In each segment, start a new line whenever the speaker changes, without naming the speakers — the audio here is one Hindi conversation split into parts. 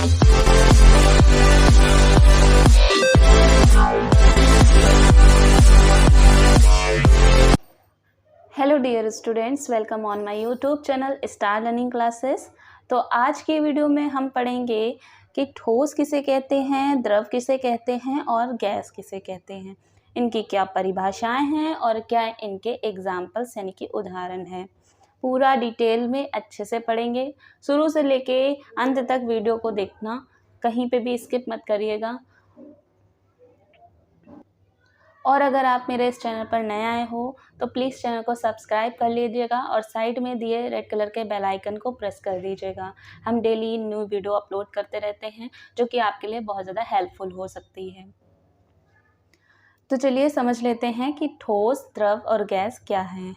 Hello dear students, welcome on my YouTube channel star learning classes. तो आज की वीडियो में हम पढ़ेंगे कि ठोस किसे कहते हैं, द्रव किसे कहते हैं और गैस किसे कहते हैं। इनकी क्या परिभाषाएं हैं और क्या इनके एग्जाम्पल्स यानी कि उदाहरण हैं। पूरा डिटेल में अच्छे से पढ़ेंगे। शुरू से लेके अंत तक वीडियो को देखना, कहीं पे भी स्किप मत करिएगा। और अगर आप मेरे इस चैनल पर नए आए हो तो प्लीज़ चैनल को सब्सक्राइब कर लीजिएगा और साइड में दिए रेड कलर के बेल आइकन को प्रेस कर दीजिएगा। हम डेली न्यू वीडियो अपलोड करते रहते हैं जो कि आपके लिए बहुत ज़्यादा हेल्पफुल हो सकती है। तो चलिए समझ लेते हैं कि ठोस, द्रव और गैस क्या है।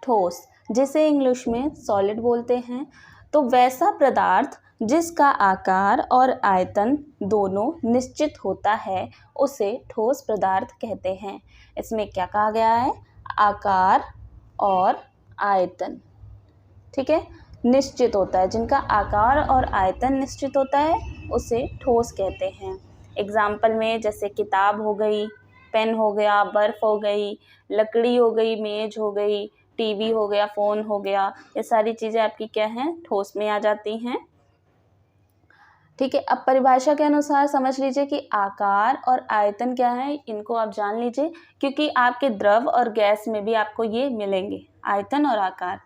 ठोस, जिसे इंग्लिश में सॉलिड बोलते हैं, तो वैसा पदार्थ जिसका आकार और आयतन दोनों निश्चित होता है उसे ठोस पदार्थ कहते हैं। इसमें क्या कहा गया है? आकार और आयतन, ठीक है, निश्चित होता है। जिनका आकार और आयतन निश्चित होता है उसे ठोस कहते हैं। एग्जाम्पल में जैसे किताब हो गई, पेन हो गया, बर्फ हो गई, लकड़ी हो गई, मेज हो गई, टीवी हो गया, फ़ोन हो गया, ये सारी चीज़ें आपकी क्या हैं? ठोस में आ जाती हैं। ठीक है, अब परिभाषा के अनुसार समझ लीजिए कि आकार और आयतन क्या है, इनको आप जान लीजिए, क्योंकि आपके द्रव और गैस में भी आपको ये मिलेंगे, आयतन और आकार।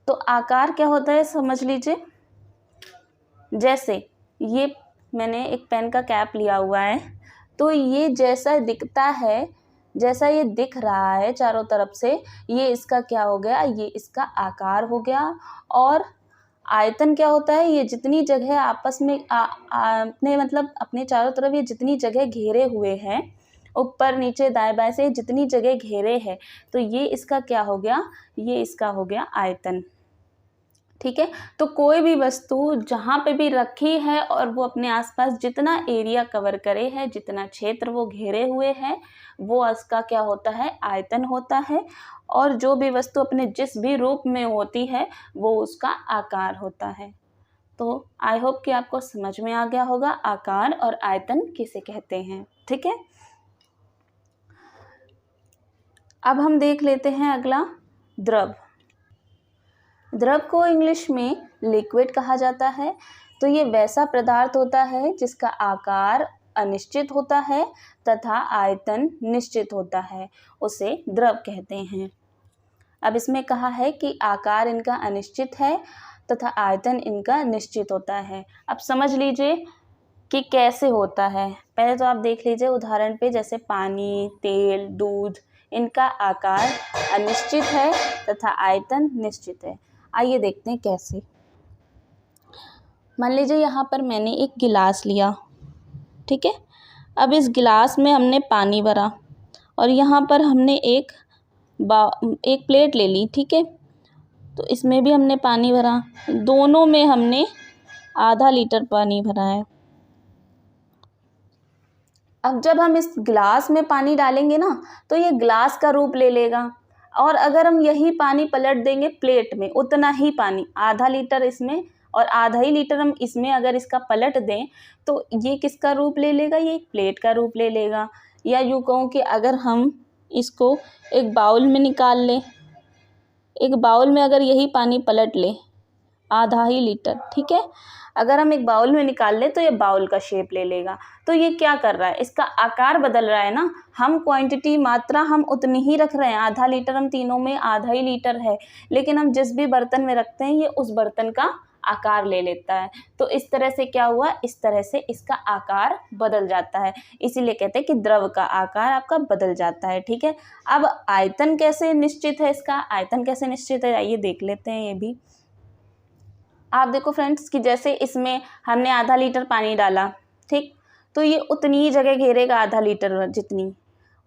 तो आकार क्या होता है समझ लीजिए। जैसे ये मैंने एक पेन का कैप लिया हुआ है, तो ये जैसा दिखता है, जैसा ये दिख रहा है चारों तरफ से, ये इसका क्या हो गया? ये इसका आकार हो गया। और आयतन क्या होता है? ये जितनी जगह आपस में अपने मतलब अपने चारों तरफ ये जितनी जगह घेरे हुए हैं, ऊपर नीचे दाएं बाएं से जितनी जगह घेरे हैं, तो ये इसका क्या हो गया? ये इसका हो गया आयतन। ठीक है, तो कोई भी वस्तु जहाँ पे भी रखी है और वो अपने आसपास जितना एरिया कवर करे है, जितना क्षेत्र वो घेरे हुए हैं, वो उसका क्या होता है? आयतन होता है। और जो भी वस्तु अपने जिस भी रूप में होती है वो उसका आकार होता है। तो आई होप कि आपको समझ में आ गया होगा आकार और आयतन किसे कहते हैं। ठीक है, अब हम देख लेते हैं अगला, द्रव। द्रव को इंग्लिश में लिक्विड कहा जाता है। तो ये वैसा पदार्थ होता है जिसका आकार अनिश्चित होता है तथा आयतन निश्चित होता है, उसे द्रव कहते हैं। अब इसमें कहा है कि आकार इनका अनिश्चित है तथा आयतन इनका निश्चित होता है। अब समझ लीजिए कि कैसे होता है। पहले तो आप देख लीजिए उदाहरण पे, जैसे पानी, तेल, दूध, इनका आकार अनिश्चित है तथा आयतन निश्चित है। आइए देखते हैं कैसे। मान लीजिए यहाँ पर मैंने एक गिलास लिया, ठीक है। अब इस गिलास में हमने पानी भरा और यहाँ पर हमने एक प्लेट ले ली, ठीक है। तो इसमें भी हमने पानी भरा, दोनों में हमने आधा लीटर पानी भरा है। अब जब हम इस गिलास में पानी डालेंगे ना, तो ये ग्लास का रूप ले लेगा। और अगर हम यही पानी पलट देंगे प्लेट में, उतना ही पानी, आधा लीटर इसमें और आधा ही लीटर हम इसमें अगर इसका पलट दें, तो ये किसका रूप ले लेगा? ये एक प्लेट का रूप ले लेगा। या यूँ कहूँ कि अगर हम इसको एक बाउल में निकाल लें, एक बाउल में अगर यही पानी पलट लें, आधा ही लीटर, ठीक है, अगर हम एक बाउल में निकाल लें तो ये बाउल का शेप ले लेगा। तो ये क्या कर रहा है? इसका आकार बदल रहा है ना। हम क्वांटिटी, मात्रा हम उतनी ही रख रहे हैं, आधा लीटर, हम तीनों में आधा ही लीटर है, लेकिन हम जिस भी बर्तन में रखते हैं ये उस बर्तन का आकार ले लेता है। तो इस तरह से क्या हुआ? इस तरह से इसका आकार बदल जाता है। इसीलिए कहते हैं कि द्रव का आकार आपका बदल जाता है। ठीक है, अब आयतन कैसे निश्चित है? इसका आयतन कैसे निश्चित है, आइए देख लेते हैं ये भी। आप देखो फ्रेंड्स कि जैसे इसमें हमने आधा लीटर पानी डाला, ठीक, तो ये उतनी ही जगह घेरेगा, आधा लीटर जितनी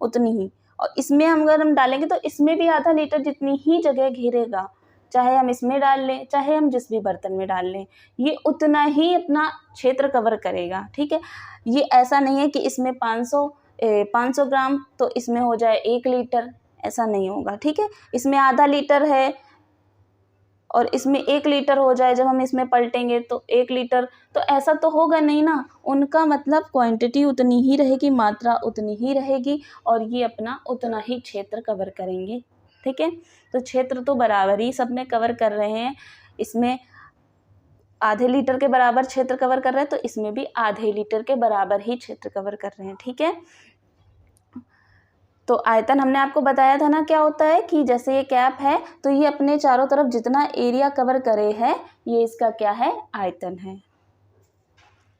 उतनी ही। और इसमें अगर हम डालेंगे तो इसमें भी आधा लीटर जितनी ही जगह घेरेगा, चाहे हम इसमें डाल लें, चाहे हम जिस भी बर्तन में डाल लें, ये उतना ही अपना क्षेत्र कवर करेगा। ठीक है, ये ऐसा नहीं है कि इसमें 500 ग्राम तो इसमें हो जाए 1 लीटर, ऐसा नहीं होगा। ठीक है, इसमें आधा लीटर है और इसमें 1 लीटर हो जाए जब हम इसमें पलटेंगे तो 1 लीटर, तो ऐसा तो होगा नहीं ना। उनका मतलब क्वांटिटी उतनी ही रहेगी, मात्रा उतनी ही रहेगी और ये अपना उतना ही क्षेत्र कवर करेंगे। ठीक है, तो क्षेत्र तो बराबर ही सब में कवर कर रहे हैं। इसमें आधे लीटर के बराबर क्षेत्र कवर कर रहे हैं तो इसमें भी आधे लीटर के बराबर ही क्षेत्र कवर कर रहे हैं। ठीक है, तो आयतन हमने आपको बताया था ना क्या होता है, कि जैसे ये कैप है तो ये अपने चारों तरफ जितना एरिया कवर करे है ये इसका क्या है, आयतन है।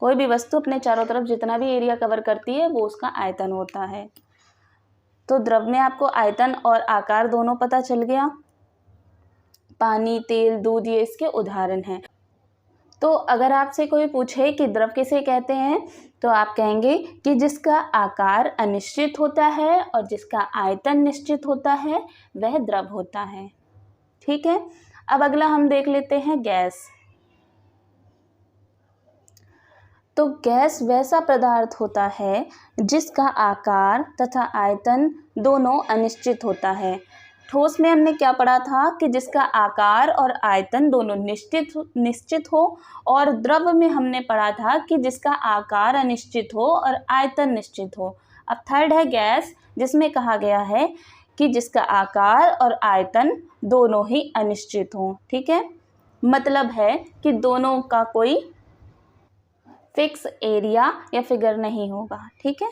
कोई भी वस्तु अपने चारों तरफ जितना भी एरिया कवर करती है वो उसका आयतन होता है। तो द्रव में आपको आयतन और आकार दोनों पता चल गया। पानी, तेल, दूध ये इसके उदाहरण हैं। तो अगर आपसे कोई पूछे कि द्रव किसे कहते हैं तो आप कहेंगे कि जिसका आकार अनिश्चित होता है और जिसका आयतन निश्चित होता है वह द्रव होता है। ठीक है, अब अगला हम देख लेते हैं गैस। तो गैस वैसा पदार्थ होता है जिसका आकार तथा आयतन दोनों अनिश्चित होता है। ठोस में हमने क्या पढ़ा था कि जिसका आकार और आयतन दोनों निश्चित हो, और द्रव में हमने पढ़ा था कि जिसका आकार अनिश्चित हो और आयतन निश्चित हो। अब थर्ड है गैस, जिसमें कहा गया है कि जिसका आकार और आयतन दोनों ही अनिश्चित हो। ठीक है, मतलब है कि दोनों का कोई फिक्स एरिया या फिगर नहीं होगा। ठीक है,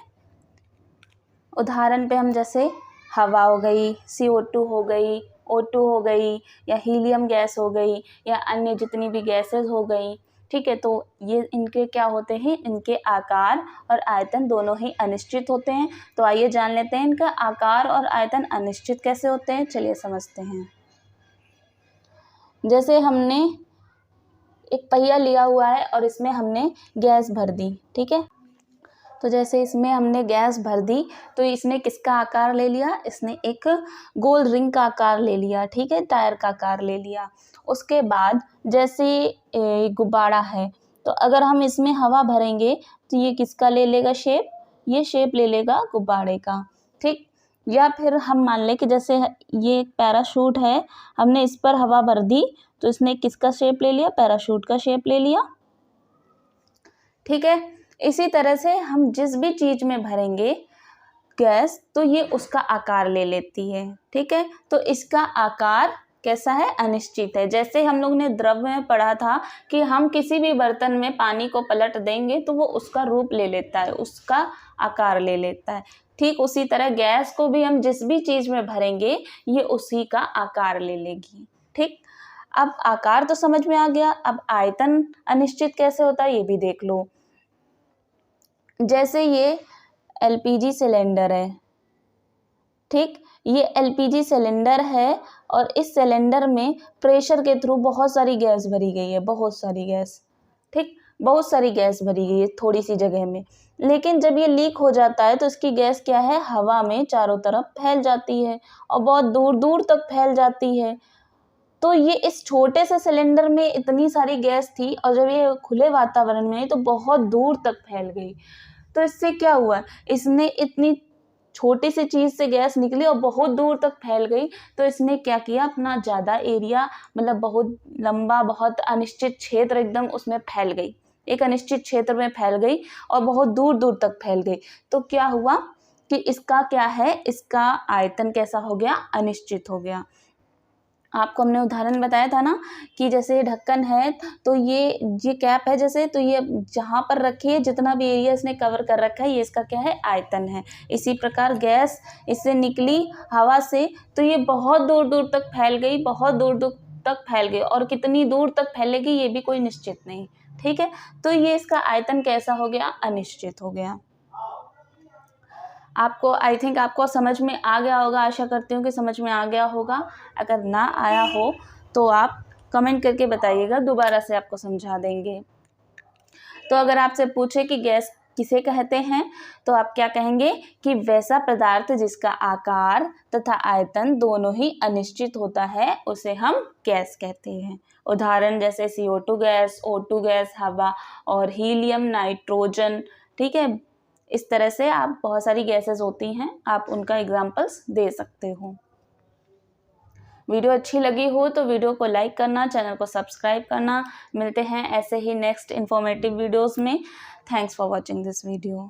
उदाहरण पे हम जैसे हवा हो गई, CO2 हो गई, O2 हो गई, या हीलियम गैस हो गई, या अन्य जितनी भी गैसेस हो गई। ठीक है, तो ये इनके क्या होते हैं, इनके आकार और आयतन दोनों ही अनिश्चित होते हैं। तो आइए जान लेते हैं इनका आकार और आयतन अनिश्चित कैसे होते हैं। चलिए समझते हैं। जैसे हमने एक पहिया लिया हुआ है और इसमें हमने गैस भर दी। ठीक है, तो जैसे इसमें हमने गैस भर दी तो इसने किसका आकार ले लिया, इसने एक गोल रिंग का आकार ले लिया। ठीक है, टायर का आकार ले लिया। उसके बाद जैसे गुब्बारा है तो अगर हम इसमें हवा भरेंगे तो ये किसका ले लेगा शेप, ये शेप ले लेगा गुब्बारे का। ठीक, या फिर हम मान लें कि जैसे ये एक पैराशूट है, हमने इस पर हवा भर दी तो इसने किसका शेप ले लिया, पैराशूट का शेप ले लिया। ठीक है, इसी तरह से हम जिस भी चीज में भरेंगे गैस तो ये उसका आकार ले लेती है। ठीक है, तो इसका आकार कैसा है, अनिश्चित है। जैसे हम लोग ने द्रव में पढ़ा था कि हम किसी भी बर्तन में पानी को पलट देंगे तो वो उसका रूप ले लेता है, उसका आकार ले लेता है। ठीक उसी तरह गैस को भी हम जिस भी चीज में भरेंगे ये उसी का आकार ले लेगी। ठीक, अब आकार तो समझ में आ गया। अब आयतन अनिश्चित कैसे होता है ये भी देख लो। जैसे ये LPG सिलेंडर है। ठीक, ये LPG सिलेंडर है और इस सिलेंडर में प्रेशर के थ्रू बहुत सारी गैस भरी गई है, बहुत सारी गैस। ठीक, बहुत सारी गैस भरी गई है थोड़ी सी जगह में, लेकिन जब ये लीक हो जाता है तो इसकी गैस क्या है, हवा में चारों तरफ फैल जाती है और बहुत दूर दूर तक फैल जाती है। तो ये इस छोटे से सिलेंडर में इतनी सारी गैस थी और जब ये खुले वातावरण में तो बहुत दूर तक फैल गई। तो इससे क्या हुआ, इसने इतनी छोटी सी चीज से गैस निकली और बहुत दूर तक फैल गई, तो इसने क्या किया, अपना ज्यादा एरिया, मतलब बहुत लंबा, बहुत अनिश्चित क्षेत्र एकदम उसमें फैल गई, एक अनिश्चित क्षेत्र में फैल गई और बहुत दूर दूर तक फैल गई। तो क्या हुआ कि इसका क्या है, इसका आयतन कैसा हो गया, अनिश्चित हो गया। आपको हमने उदाहरण बताया था ना कि जैसे ढक्कन है तो ये कैप है जैसे, तो ये जहाँ पर रखी है जितना भी एरिया इसने कवर कर रखा है ये इसका क्या है, आयतन है। इसी प्रकार गैस इससे निकली हवा से तो ये बहुत दूर दूर तक फैल गई, बहुत दूर दूर तक फैल गई, और कितनी दूर तक फैलेगी ये भी कोई निश्चित नहीं। ठीक है, तो ये इसका आयतन कैसा हो गया, अनिश्चित हो गया। आपको आई थिंक आपको समझ में आ गया होगा, आशा करती हूँ कि समझ में आ गया होगा। अगर ना आया हो तो आप कमेंट करके बताइएगा, दोबारा से आपको समझा देंगे। तो अगर आपसे पूछे कि गैस किसे कहते हैं तो आप क्या कहेंगे कि वैसा पदार्थ जिसका आकार तथा आयतन दोनों ही अनिश्चित होता है उसे हम गैस कहते हैं। उदाहरण जैसे CO2 गैस, O2 गैस, हवा, और हीलियम, नाइट्रोजन। ठीक है, इस तरह से आप बहुत सारी गैसेस होती हैं, आप उनका एग्जाम्पल्स दे सकते हो। वीडियो अच्छी लगी हो तो वीडियो को लाइक करना, चैनल को सब्सक्राइब करना। मिलते हैं ऐसे ही नेक्स्ट इन्फॉर्मेटिव वीडियोज़ में। Thanks for watching this video.